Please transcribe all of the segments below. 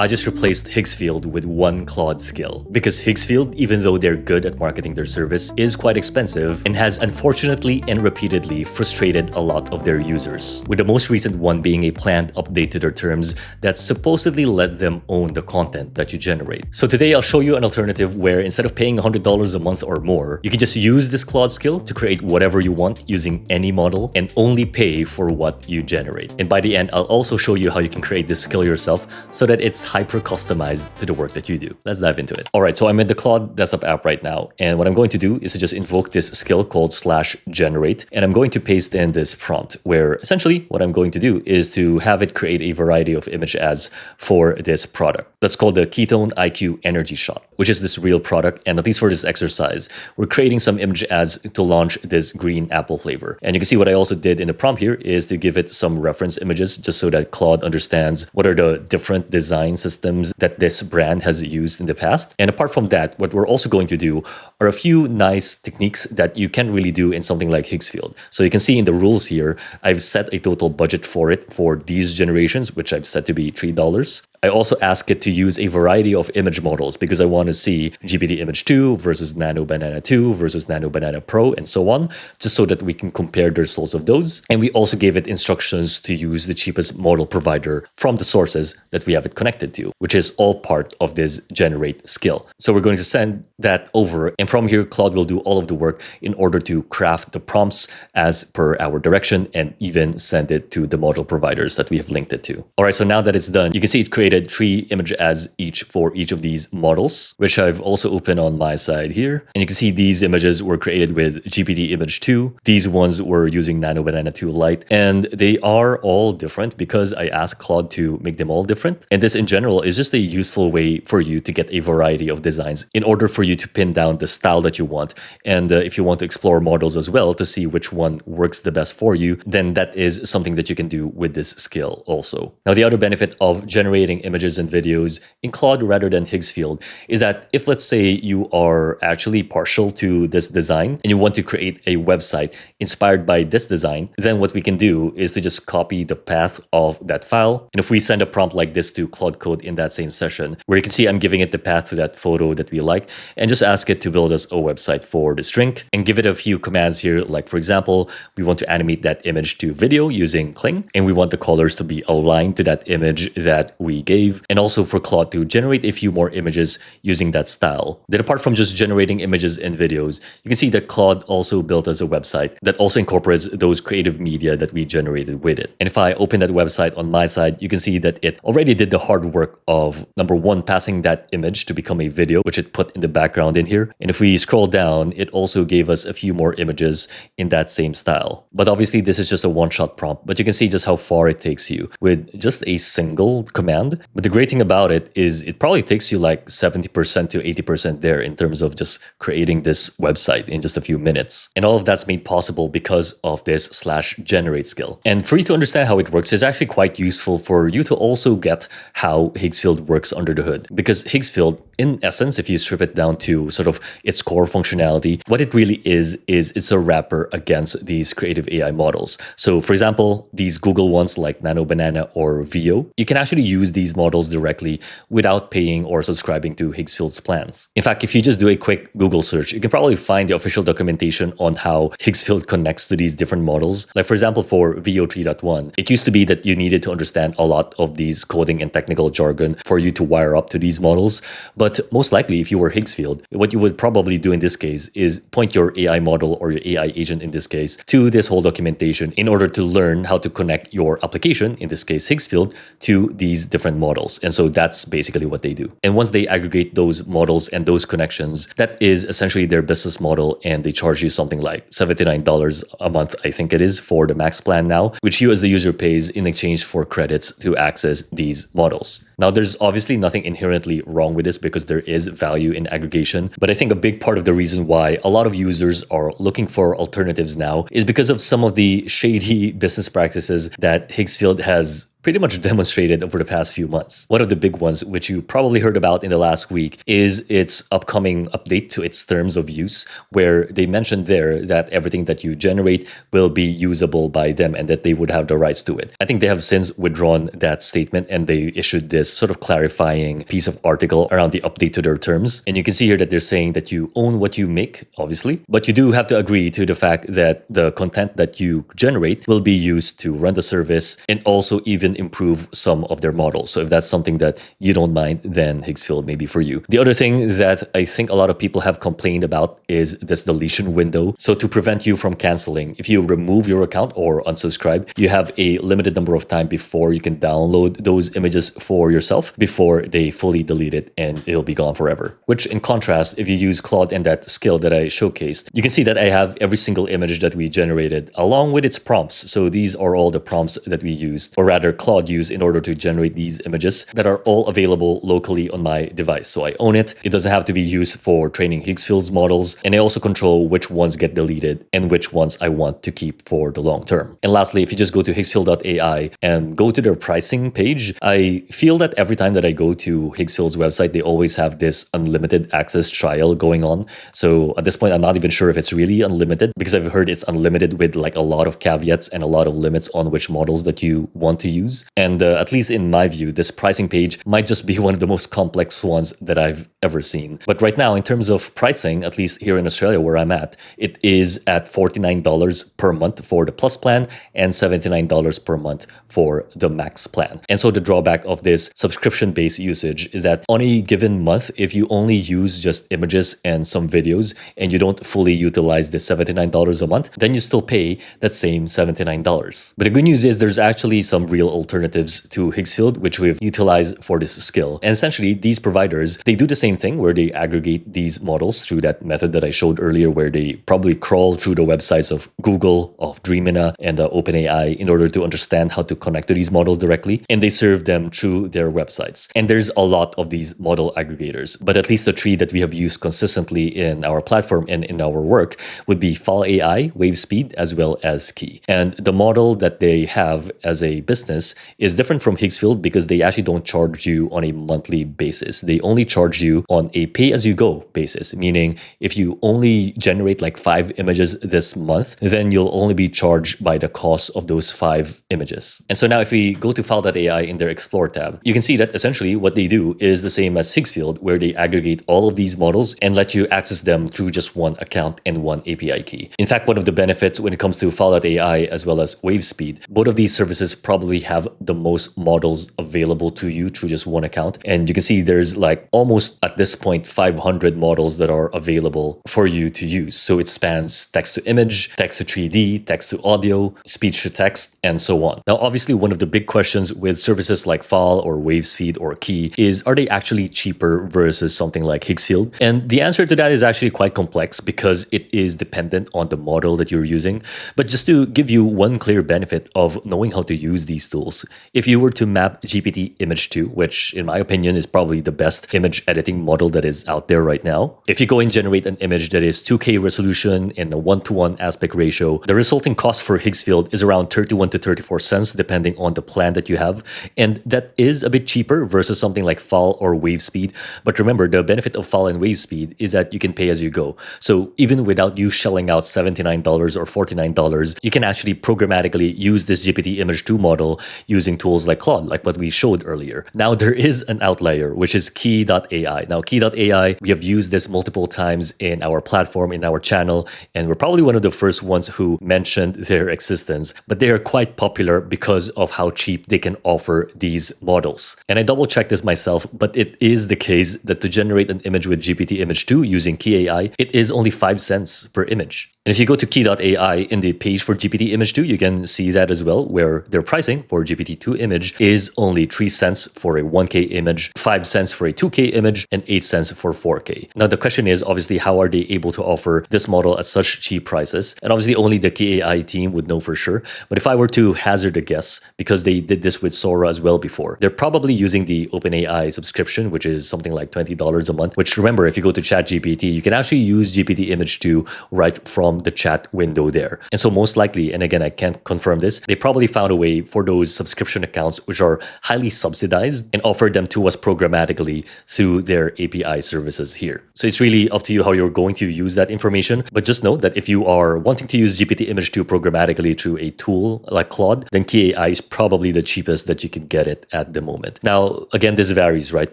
I just replaced Higgsfield with one Claude Skill. Because Higgsfield, even though they're good at marketing their service, is quite expensive and has unfortunately and repeatedly frustrated a lot of their users. With the most recent one being a planned update to their terms that supposedly let them own the content that you generate. So today I'll show you an alternative where instead of paying $100 a month or more, you can just use this Claude Skill to create whatever you want using any model and only pay for what you generate. And by the end, I'll also show you how you can create this skill yourself so that it's hyper customized to the work that you do. Let's dive into it. All right, so I'm in the Claude desktop app right now. And what I'm going to do is to just invoke this skill called /generate. And I'm going to paste in this prompt where essentially what I'm going to do is to have it create a variety of image ads for this product. That's called the Ketone IQ Energy Shot, which is this real product. And at least for this exercise, we're creating some image ads to launch this green apple flavor. And you can see what I also did in the prompt here is to give it some reference images just so that Claude understands what are the different design systems that this brand has used in the past. And apart from that, what we're also going to do are a few nice techniques that you can't really do in something like Higgsfield. So you can see in the rules here, I've set a total budget for it for these generations, which I've set to be $3. I also ask it to use a variety of image models because I want to see GPT Image 2 versus Nano Banana 2 versus Nano Banana Pro and so on, just so that we can compare the results of those. And we also gave it instructions to use the cheapest model provider from the sources that we have it connected to, which is all part of this generate skill. So we're going to send that over. And from here, Claude will do all of the work in order to craft the prompts as per our direction and even send it to the model providers that we have linked it to. All right, so now that it's done, you can see it created 3 image ads each for each of these models, which I've also opened on my side here. And you can see these images were created with GPT Image 2. These ones were using Nano Banana 2 Lite, and they are all different because I asked Claude to make them all different. And this in general is just a useful way for you to get a variety of designs in order for you to pin down the style that you want. And if you want to explore models as well to see which one works the best for you, then that is something that you can do with this skill also. Now, the other benefit of generating images and videos in Claude rather than Higgsfield is that if, let's say, you are actually partial to this design and you want to create a website inspired by this design, then what we can do is to just copy the path of that file. And if we send a prompt like this to Claude Code in that same session, where you can see I'm giving it the path to that photo that we like, and just ask it to build us a website for this drink and give it a few commands here. Like, for example, we want to animate that image to video using Kling, and we want the colors to be aligned to that image that we gave, and also for Claude to generate a few more images using that style. Then apart from just generating images and videos, you can see that Claude also built us a website that also incorporates those creative media that we generated with it. And if I open that website on my side, you can see that it already did the hard work of, number one, passing that image to become a video, which it put in the background in here. And if we scroll down, it also gave us a few more images in that same style. But obviously this is just a one-shot prompt, but you can see just how far it takes you with just a single command. But the great thing about it is it probably takes you like 70% to 80% there in terms of just creating this website in just a few minutes. And all of that's made possible because of this /generate skill. And for you to understand how it works, it's actually quite useful for you to also get how Higgsfield works under the hood. Because Higgsfield, in essence, if you strip it down to sort of its core functionality, what it really is it's a wrapper against these creative AI models. So for example, these Google ones like Nano Banana or Veo, you can actually use these models directly without paying or subscribing to Higgsfield's plans. In fact, if you just do a quick Google search, you can probably find the official documentation on how Higgsfield connects to these different models. Like for example, for Veo 3.1, it used to be that you needed to understand a lot of these coding and technical jargon for you to wire up to these models. But most likely, if you were Higgsfield, what you would probably do in this case is point your AI model or your AI agent in this case to this whole documentation in order to learn how to connect your application, in this case Higgsfield, to these different models. And so that's basically what they do. And once they aggregate those models and those connections, that is essentially their business model, and they charge you something like $79 a month, I think it is, for the max plan now, which you as the user pays in exchange for credits to access these models. Now, there's obviously nothing inherently wrong with this because there is value in aggregation, but I think a big part of the reason why a lot of users are looking for alternatives now is because of some of the shady business practices that Higgsfield has pretty much demonstrated over the past few months. One of the big ones, which you probably heard about in the last week, is its upcoming update to its terms of use, where they mentioned there that everything that you generate will be usable by them and that they would have the rights to it. I think they have since withdrawn that statement and they issued this sort of clarifying piece of article around the update to their terms. And you can see here that they're saying that you own what you make, obviously, but you do have to agree to the fact that the content that you generate will be used to run the service and also even improve some of their models. So if that's something that you don't mind, then Higgsfield may be for you. The other thing that I think a lot of people have complained about is this deletion window. So to prevent you from canceling, if you remove your account or unsubscribe, you have a limited number of time before you can download those images for yourself before they fully delete it and it'll be gone forever. Which in contrast, if you use Claude and that skill that I showcased, you can see that I have every single image that we generated along with its prompts. So these are all the prompts that we used, or rather Claude used in order to generate these images that are all available locally on my device. So I own it. It doesn't have to be used for training Higgsfield's models. And I also control which ones get deleted and which ones I want to keep for the long term. And lastly, if you just go to higgsfield.ai and go to their pricing page, I feel that every time that I go to Higgsfield's website, they always have this unlimited access trial going on. So at this point, I'm not even sure if it's really unlimited because I've heard it's unlimited with like a lot of caveats and a lot of limits on which models that you want to use. And at least in my view, this pricing page might just be one of the most complex ones that I've ever seen. But right now, in terms of pricing, at least here in Australia where I'm at, it is at $49 per month for the Plus plan and $79 per month for the Max plan. And so the drawback of this subscription-based usage is that on a given month, if you only use just images and some videos and you don't fully utilize the $79 a month, then you still pay that same $79. But the good news is there's actually some real alternatives to Higgsfield, which we've utilized for this skill. And essentially, these providers, they do the same thing where they aggregate these models through that method that I showed earlier, where they probably crawl through the websites of Google, of Dreamina, and OpenAI in order to understand how to connect to these models directly. And they serve them through their websites. And there's a lot of these model aggregators, but at least the three that we have used consistently in our platform and in our work would be Fall AI, WaveSpeed, as well as Key. And the model that they have as a business is different from Higgsfield because they actually don't charge you on a monthly basis. They only charge you on a pay-as-you-go basis, meaning if you only generate like 5 images this month, then you'll only be charged by the cost of those 5 images. And so now if we go to File.ai in their Explore tab, you can see that essentially what they do is the same as Higgsfield, where they aggregate all of these models and let you access them through just one account and one API key. In fact, one of the benefits when it comes to File.ai as well as WaveSpeed, both of these services probably have the most models available to you through just one account. And you can see there's like almost at this point 500 models that are available for you to use. So it spans text to image, text to 3D, text to audio, speech to text, and so on. Now, obviously, one of the big questions with services like File or WaveSpeed or Key is, are they actually cheaper versus something like Higgsfield? And the answer to that is actually quite complex because it is dependent on the model that you're using. But just to give you one clear benefit of knowing how to use these tools, if you were to map GPT Image 2, which in my opinion is probably the best image editing model that is out there right now, if you go and generate an image that is 2K resolution and a 1:1 aspect ratio, the resulting cost for Higgsfield is around 31 to 34 cents depending on the plan that you have. And that is a bit cheaper versus something like File or WaveSpeed. But remember, the benefit of File and WaveSpeed is that you can pay as you go. So even without you shelling out $79 or $49, you can actually programmatically use this GPT Image 2 model using tools like Claude, like what we showed earlier. Now, there is an outlier, which is Key.ai. Now, Key.ai, we have used this multiple times in our platform, in our channel, and we're probably one of the first ones who mentioned their existence, but they are quite popular because of how cheap they can offer these models. And I double checked this myself, but it is the case that to generate an image with GPT Image 2 using Key AI, it is only 5 cents per image. And if you go to Key.ai in the page for GPT Image 2, you can see that as well, where their pricing for GPT-2 image is only 3 cents for a 1K image, 5 cents for a 2K image, and 8 cents for 4K. Now, the question is, obviously, how are they able to offer this model at such cheap prices? And obviously, only the Key AI team would know for sure. But if I were to hazard a guess, because they did this with Sora as well before, they're probably using the OpenAI subscription, which is something like $20 a month, which remember, if you go to ChatGPT, you can actually use GPT Image 2 right from from the chat window there. And so most likely, and again, I can't confirm this, they probably found a way for those subscription accounts which are highly subsidized and offered them to us programmatically through their API services here. So it's really up to you how you're going to use that information. But just note that if you are wanting to use GPT Image 2 programmatically through a tool like Claude, then KAI is probably the cheapest that you can get it at the moment. Now, again, this varies, right?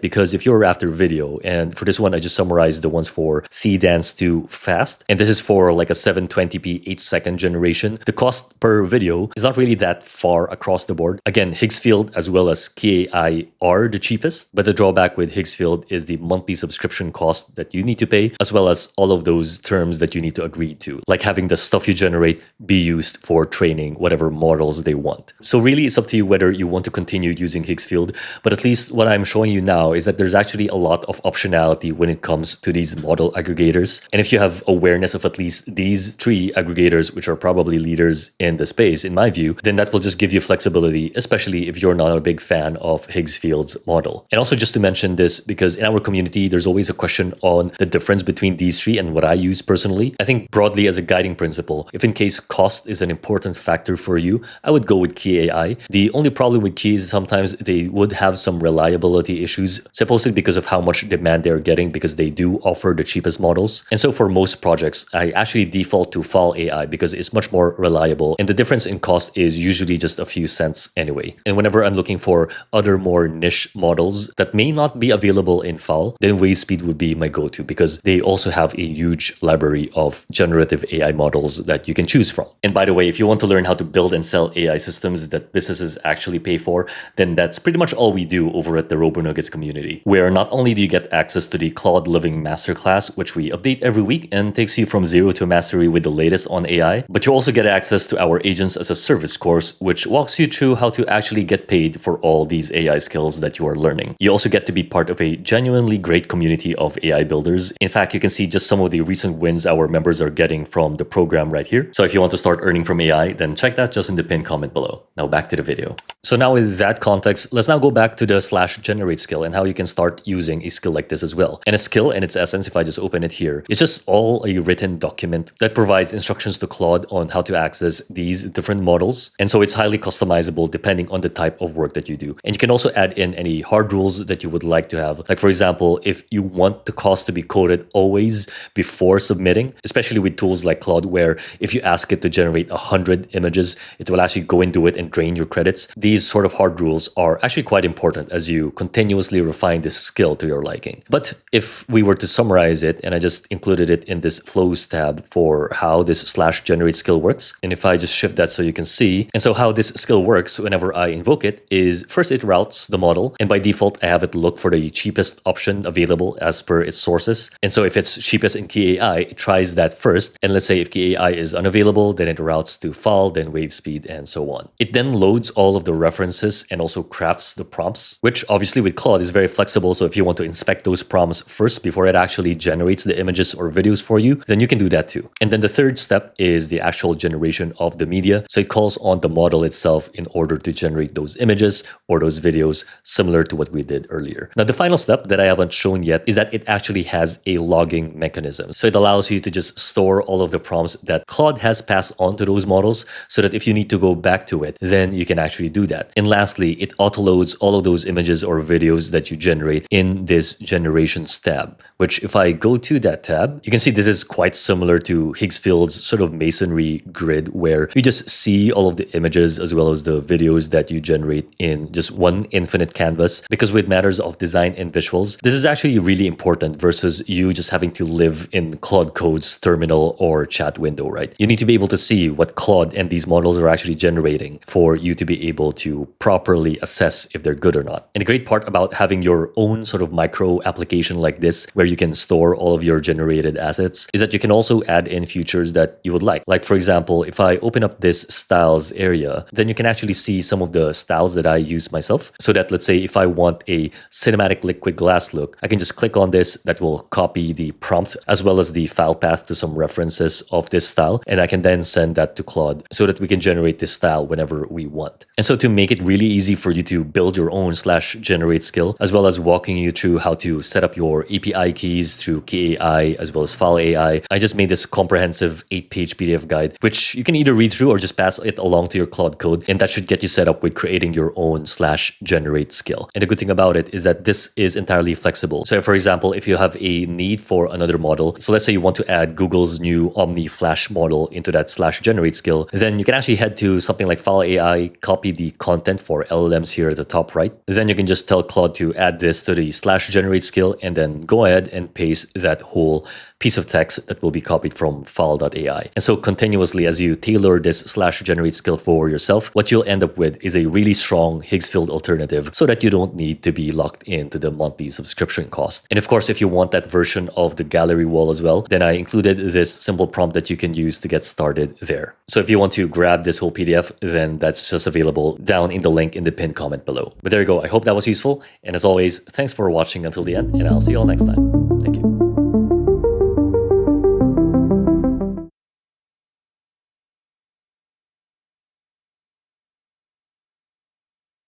Because if you're after video, and for this one, I just summarized the ones for C-Dance to Fast, and this is for like a 720p 8-second generation, the cost per video is not really that far across the board. Again, Higgsfield as well as KAI are the cheapest, but the drawback with Higgsfield is the monthly subscription cost that you need to pay, as well as all of those terms that you need to agree to, like having the stuff you generate be used for training whatever models they want. So really, it's up to you whether you want to continue using Higgsfield, but at least what I'm showing you now is that there's actually a lot of optionality when it comes to these model aggregators. And if you have awareness of at least these 3 aggregators, which are probably leaders in the space, in my view, then that will just give you flexibility, especially if you're not a big fan of Higgsfield's model. And also just to mention this, because in our community, there's always a question on the difference between these 3 and what I use personally. I think broadly as a guiding principle, if in case cost is an important factor for you, I would go with KAI. The only problem with Key is sometimes they would have some reliability issues, supposedly because of how much demand they're getting, because they do offer the cheapest models. And so for most projects, I actually default to Fall AI because it's much more reliable. And the difference in cost is usually just a few cents anyway. And whenever I'm looking for other more niche models that may not be available in Fall, then WaveSpeed would be my go-to because they also have a huge library of generative AI models that you can choose from. And by the way, if you want to learn how to build and sell AI systems that businesses actually pay for, then that's pretty much all we do over at the RoboNuggets community, where not only do you get access to the Claude Living Masterclass, which we update every week and takes you from zero to mastery with the latest on AI, but you also get access to our Agents as a Service course, which walks you through how to actually get paid for all these AI skills that you are learning. You also get to be part of a genuinely great community of AI builders. In fact, you can see just some of the recent wins our members are getting from the program right here. So if you want to start earning from AI, then check that just in the pinned comment below. Now back to the video. So now with that context, let's now go back to the /generate skill and how you can start using a skill like this as well. And a skill in its essence, if I just open it here, it's just all a written document that provides instructions to Claude on how to access these different models. And so it's highly customizable depending on the type of work that you do. And you can also add in any hard rules that you would like to have. Like for example, if you want the cost to be coded always before submitting, especially with tools like Claude, where if you ask it to generate 100 images, it will actually go into it and drain your credits. These sort of hard rules are actually quite important as you continuously refine this skill to your liking. But if we were to summarize it, and I just included it in this flows tab for how this /generate skill works, and if I just shift that so you can see, and so how this skill works whenever I invoke it is first it routes the model, and by default I have it look for the cheapest option available as per its sources. And so if it's cheapest in KAI, it tries that first, and let's say if KAI is unavailable, then it routes to Fall, then WaveSpeed, and so on. It then loads all of the references and also crafts the prompts, which obviously with Claude is very flexible. So if you want to inspect those prompts first before it actually generates the images or videos for you, then you can do that too. And then the third step is the actual generation of the media. So it calls on the model itself in order to generate those images or those videos, similar to what we did earlier. Now, the final step that I haven't shown yet is that it actually has a logging mechanism. So it allows you to just store all of the prompts that Claude has passed on to those models so that if you need to go back to it, then you can actually do that. And lastly, it auto-loads all of those images or videos that you generate in this generations tab, which if I go to that tab, you can see this is quite similar to Higgsfield's sort of masonry grid, where you just see all of the images as well as the videos that you generate in just one infinite canvas. Because with matters of design and visuals, this is actually really important versus you just having to live in Claude Code's terminal or chat window, right? You need to be able to see what Claude and these models are actually generating for you to be able to properly assess if they're good or not. And the great part about having your own sort of micro application like this, where you can store all of your generated assets, is that you can also add in features that you would like. Like for example, if I open up this styles area, then you can actually see some of the styles that I use myself. So that let's say if I want a cinematic liquid glass look, I can just click on this. That will copy the prompt as well as the file path to some references of this style. And I can then send that to Claude so that we can generate this style whenever we want. And so to make it really easy for you to build your own /generate skill, as well as walking you through how to set up your API keys through KAI as well as File AI, I just made this comprehensive comprehensive 8-page PDF guide, which you can either read through or just pass it along to your Claude code, and that should get you set up with creating your own /generate skill. And the good thing about it is that this is entirely flexible. So for example, if you have a need for another model, so let's say you want to add Google's new Omni Flash model into that /generate skill, then you can actually head to something like File AI, copy the content for LLMs here at the top right. Then you can just tell Claude to add this to the /generate skill and then go ahead and paste that whole piece of text that will be copied from file.ai. And so continuously, as you tailor this /generate skill for yourself, what you'll end up with is a really strong Higgsfield alternative so that you don't need to be locked into the monthly subscription cost. And of course, if you want that version of the gallery wall as well, then I included this simple prompt that you can use to get started there. So if you want to grab this whole PDF, then that's just available down in the link in the pinned comment below. But there you go. I hope that was useful. And as always, thanks for watching until the end, and I'll see you all next time. Thank you.